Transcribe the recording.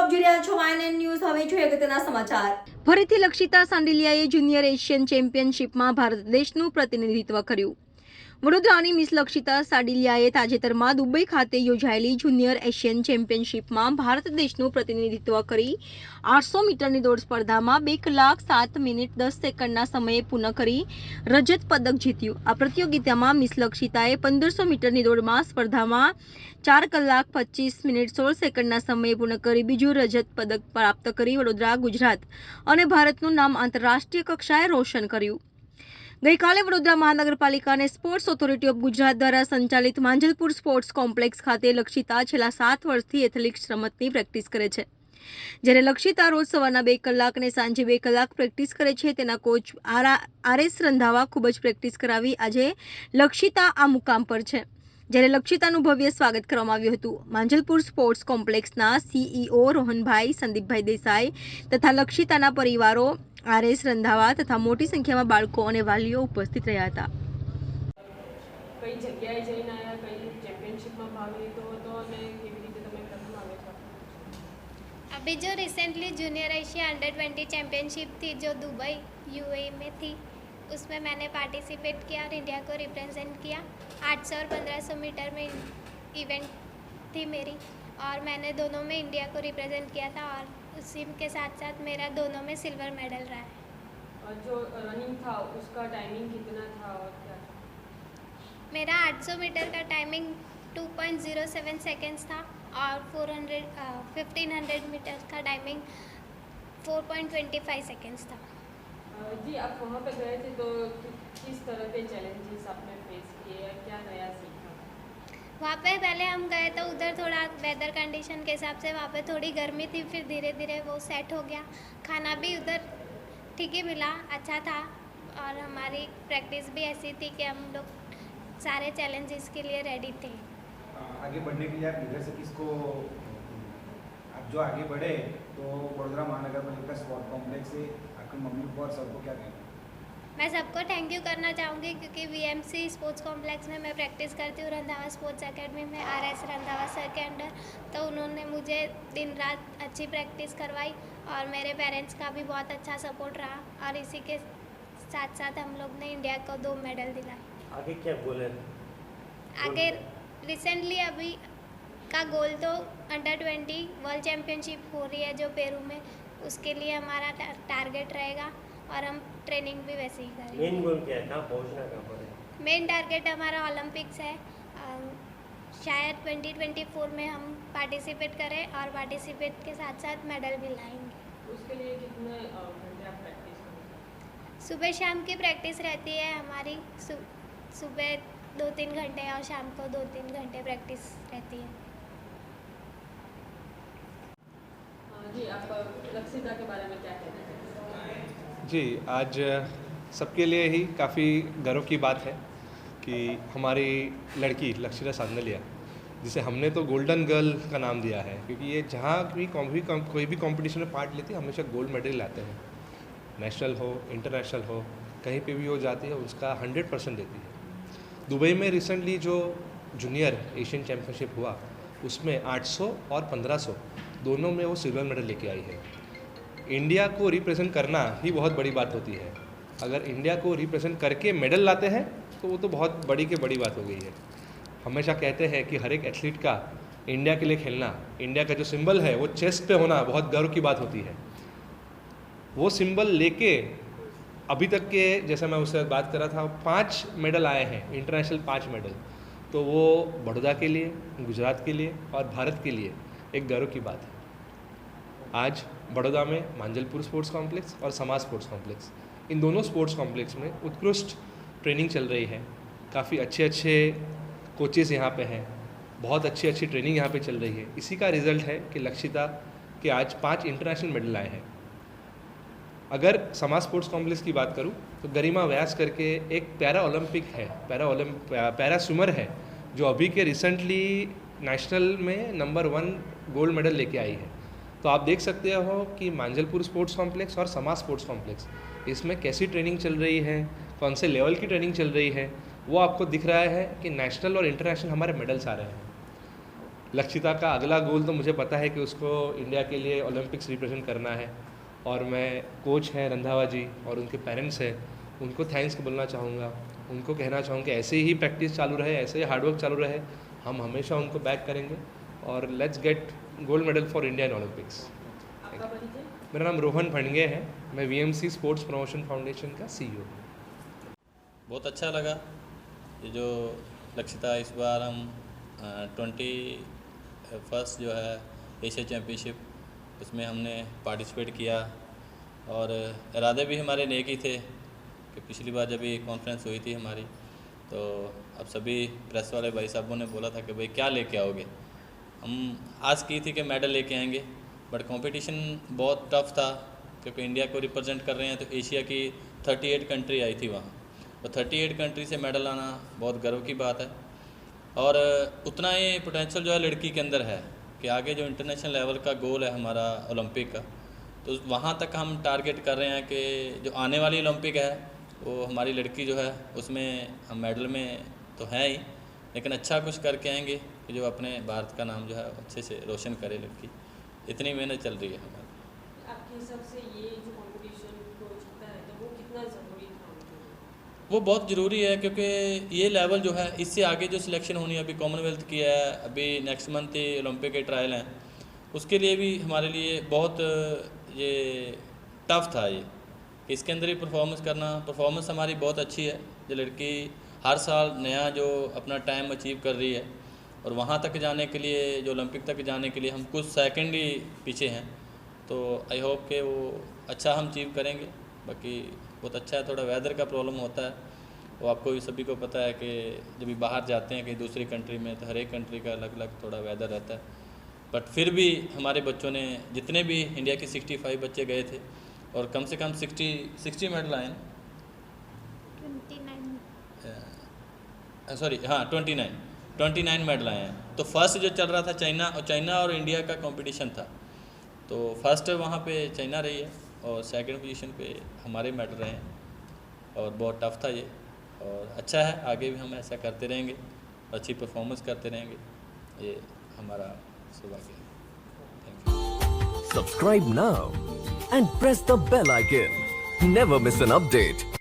આપ જોઈ રહ્યા છો YNN ન્યૂઝ. હવે જોઈએ અગત્યના સમાચાર. ફરીથી લક્ષિતા સાંડિલિયાએ જુનિયર એશિયન ચેમ્પિયનશિપમાં ભારત દેશનું પ્રતિનિધિત્વ કર્યું. વડોદરાની મિસ લક્ષિતા સાંડિલિયાએ તાજેતરમાં દુબઈ ખાતે યોજાયેલી જુનિયર એશિયન ચેમ્પિયનશિપમાં ભારત દેશનું પ્રતિનિધિત્વ કરી 800 મીટરની દોડ સ્પર્ધામાં 2 કલાક 7 મિનિટ 10 સેકન્ડના સમયે પૂર્ણ કરી રજત પદક જીત્યું. આ પ્રતિયોગિતામાં મિસ લક્ષિતાએ 1500 મીટરની દોડમાં સ્પર્ધામાં 4 કલાક 25 મિનિટ 16 સેકન્ડના સમયે પૂર્ણ કરી બીજું રજત પદક પ્રાપ્ત કરી વડોદરા, ગુજરાત અને ભારતનું નામ આંતરરાષ્ટ્રીય કક્ષાએ રોશન કર્યું. ગઈકાલે વડોદરા મહાનગરપાલિકા અને સ્પોર્ટ્સ ઓથોરિટી ઓફ ગુજરાત દ્વારા સંચાલિત માંજલપુર સ્પોર્ટ્સ કોમ્પ્લેક્સ ખાતે લક્ષિતા છેલ્લા 7 વર્ષથી એથ્લેટિક્સ રમતની પ્રેક્ટિસ કરે છે. જ્યારે લક્ષિતા રોજ સવારના 2 કલાક અને સાંજે 2 કલાક પ્રેક્ટિસ કરે છે. તેના કોચ RS રંધાવા ખૂબ જ પ્રેક્ટિસ કરાવી આજે લક્ષિતા આ મુકામ પર છે. જ્યારે લક્ષિતાનું ભવ્ય સ્વાગત કરવામાં આવ્યું હતું. માંજલપુર સ્પોર્ટ્સ કોમ્પ્લેક્સના CEO રોહનભાઈ, સંદીપભાઈ દેસાઈ તથા લક્ષિતાના પરિવારો, RS રંધાવા તથા મોટી સંખ્યામાં બાળકો અને વાલીઓ ઉપસ્થિત રહ્યા હતા. કઈ જગ્યાએ જઈને આવ્યા, કઈ ચેમ્પિયનશિપમાં ભાગ લીધો હતો અને કેવી રીતે તમે પ્રથમ આવ્યા છો? अभी जो recently junior Asia under 20 championship थी जो दुबई UAE में थी, उसमें मैंने पार्टिसिपेट किया और इंडिया को रिप्रेजेंट किया. 800 और 1500 मीटर में इवेंट थी मेरी और मैंने दोनों में इंडिया को रिप्रेजेंट किया था और उसी के साथ साथ मेरा दोनों में सिल्वर मेडल रहा है. और जो रनिंग था उसका टाइमिंग कितना था और क्या था? मेरा 800 मीटर का टाइमिंग 2.07 सेकेंड्स था और 1500 मीटर का टाइमिंग 4.25 सेकेंड्स था. जी, आप वहाँ पे गए थे तो किस तरह के चैलेंजेस आपने फेस किए, क्या नया सीखा? वहाँ पे पहले हम गए तो उधर थोड़ा वेदर कंडीशन के हिसाब से वहाँ पे थोड़ी गर्मी थी, फिर धीरे धीरे वो सेट हो गया. खाना भी उधर ठीक ही मिला, अच्छा था और हमारी प्रैक्टिस भी ऐसी थी कि हम लोग सारे चैलेंजेस के लिए रेडी थे. आगे बढ़ने के लिए आप इधर से किसको, आप जो आगे बढ़े तो वडोदरा महानगर पालिका स्पोर्ट कॉम्प्लेक्स से आपकी मम्मी को और सबको क्या कहेंगे? मैं सबको थैंक यू करना चाहूँगी क्योंकि VMC स्पोर्ट्स कॉम्प्लेक्स में मैं प्रैक्टिस करती हूँ रंधावा स्पोर्ट्स एकेडमी में RS रंधावा सर के अंडर. तो उन्होंने मुझे दिन रात अच्छी प्रैक्टिस करवाई और मेरे पेरेंट्स का भी बहुत अच्छा सपोर्ट रहा और इसी के साथ साथ हम लोग ने इंडिया को 2 मेडल दिलाए. आगे क्या गोल है? आगे रिसेंटली अभी का गोल तो अंडर 20 वर्ल्ड चैम्पियनशिप हो रही है जो पेरू में, उसके लिए हमारा टारगेट रहेगा और हम ट्रेनिंग भी वैसे ही करेंगे. मेन गोल क्या है, कहाँ पहुँचना कहाँ पर है? मेन टारगेट हमारा ओलंपिक्स है. शायद 2024 में हम पार्टिसिपेट करें और पार्टिसिपेट के साथ साथ मेडल भी लाएंगे. उसके लिए कितने घंटे आप प्रैक्टिस करेंगे? सुबह शाम की प्रैक्टिस रहती है हमारी. सुबह 2-3 घंटे और शाम को 2-3 घंटे प्रैक्टिस रहती है. जी, आप लक्षिता के बारे में क्या कहना चाहेंगे? जी, आज सबके लिए ही काफ़ी गर्व की बात है कि हमारी लड़की लक्षिता सांडिलिया, जिसे हमने तो गोल्डन गर्ल का नाम दिया है क्योंकि ये जहाँ भी कोई भी कंपटीशन में पार्ट लेती है हमेशा गोल्ड मेडल लाते हैं. नेशनल हो, इंटरनेशनल हो, कहीं पे भी वो जाती है उसका 100% देती है. दुबई में रिसेंटली जो जूनियर एशियन चैम्पियनशिप हुआ उसमें 800 और 1500 दोनों में वो सिल्वर मेडल लेके आई है. इंडिया को रिप्रेजेंट करना ही बहुत बड़ी बात होती है. अगर इंडिया को रिप्रेजेंट करके मेडल लाते हैं तो वो तो बहुत बड़ी की बड़ी बात हो गई है. हमेशा कहते हैं कि हर एक एथलीट का इंडिया के लिए खेलना, इंडिया का जो सिंबल है वो चेस्ट पे होना बहुत गर्व की बात होती है. वो सिंबल लेके अभी तक के, जैसे मैं उससे बात कर रहा था, 5 मेडल आए हैं, इंटरनेशनल 5 मेडल. तो वो बड़ौदा के लिए, गुजरात के लिए और भारत के लिए एक गर्व की बात है. आज बड़ौदा में मांजलपुर स्पोर्ट्स कॉम्प्लेक्स और समाज स्पोर्ट्स कॉम्प्लेक्स, इन दोनों स्पोर्ट्स कॉम्प्लेक्स में उत्कृष्ट ट्रेनिंग चल रही है. काफ़ी अच्छे कोचेज़ यहाँ पे हैं, बहुत अच्छी ट्रेनिंग यहाँ पे चल रही है. इसी का रिज़ल्ट है कि लक्षिता के आज 5 इंटरनेशनल मेडल आए हैं. अगर समाज स्पोर्ट्स कॉम्प्लेक्स की बात करूँ तो गरिमा व्यास करके एक पैरा ओलंपिक है, पैरा स्विमर है जो अभी के रिसेंटली नेशनल में नंबर 1 गोल्ड मेडल लेके आई है. तो आप देख सकते हो कि मांजलपुर स्पोर्ट्स कॉम्प्लेक्स और समाज स्पोर्ट्स कॉम्प्लेक्स, इसमें कैसी ट्रेनिंग चल रही है, कौन से लेवल की ट्रेनिंग चल रही है, वो आपको दिख रहा है कि नेशनल और इंटरनेशनल हमारे मेडल्स आ रहे हैं. लक्षिता का अगला गोल तो मुझे पता है कि उसको इंडिया के लिए ओलंपिक्स रिप्रेजेंट करना है, और मैं कोच हैं रंधावा जी और उनके पेरेंट्स हैं, उनको थैंक्स बोलना चाहूँगा। उनको कहना चाहूँगा कि ऐसे ही प्रैक्टिस चालू रहे, ऐसे ही हार्डवर्क चालू रहे, हम हमेशा उनको बैक करेंगे और let's get gold medal for India in Olympics. आपका परिचय? मेरा नाम रोहन फणगे है, मैं VMC स्पोर्ट्स प्रमोशन फाउंडेशन का CEO। बहुत अच्छा लगा ये जो लक्षिता इस बार हम 21st जो है एशिया चैम्पियनशिप उसमें हमने पार्टिसिपेट किया, और इरादे भी हमारे नेक ही थे कि पिछली बार जब ये कॉन्फ्रेंस हुई थी हमारी, तो अब सभी प्रेस वाले भाई साहबों ने बोला था कि भाई क्या लेके आओगे। हम आस की थी कि मेडल लेके आएंगे, बट कंपटीशन बहुत टफ था क्योंकि इंडिया को रिप्रेजेंट कर रहे हैं, तो एशिया की 38 कंट्री आई थी वहाँ, तो 38 कंट्री से मेडल आना बहुत गर्व की बात है। और उतना ही पोटेंशियल जो है लड़की के अंदर है कि आगे जो इंटरनेशनल लेवल का गोल है हमारा ओलंपिक का, तो वहाँ तक हम टारगेट कर रहे हैं कि जो आने वाली ओलंपिक है वो हमारी लड़की जो है उसमें हम मेडल में तो हैं ही, लेकिन अच्छा कुछ करके आएंगे कि जो अपने भारत का नाम जो है अच्छे से रोशन करे लड़की। इतनी मेहनत चल रही है हमारी। आपके हिसाब से ये जो कंपटीशन को जीता है तो वो कितना ज़रूरी था उनके लिए? वो बहुत ज़रूरी है क्योंकि ये लेवल जो है इससे आगे जो सिलेक्शन होनी है, अभी कॉमनवेल्थ की है, अभी नेक्स्ट मंथ ही ओलंपिक के ट्रायल हैं, उसके लिए भी हमारे लिए बहुत ये टफ था ये कि इसके अंदर ही परफॉर्मेंस हमारी बहुत अच्छी है। जो लड़की हर साल नया जो अपना टाइम अचीव कर रही है, और वहाँ तक जाने के लिए जो ओलंपिक तक जाने के लिए हम कुछ सेकंड ही पीछे हैं, तो आई होप कि वो अच्छा हम अचीव करेंगे। बाकी बहुत अच्छा है, थोड़ा वेदर का प्रॉब्लम होता है, वो आपको भी सभी को पता है कि जब भी बाहर जाते हैं कहीं दूसरी कंट्री में तो हर एक कंट्री का अलग अलग थोड़ा वेदर रहता है, बट फिर भी हमारे बच्चों ने जितने भी इंडिया के 65 बच्चे गए थे और कम से कम 60 मेडल आए, 29 मेडल आए हैं। तो फर्स्ट जो चल रहा था चाइना और इंडिया का कंपटीशन था, तो फर्स्ट वहाँ पे चाइना रही है और सेकंड पोजीशन पे हमारे मेडल रहे हैं, और बहुत टफ था ये, और अच्छा है आगे भी हम ऐसा करते रहेंगे, अच्छी परफॉर्मेंस करते रहेंगे, ये हमारा सौभाग्य है। Thank you. Subscribe now and press the bell icon. Never miss an update.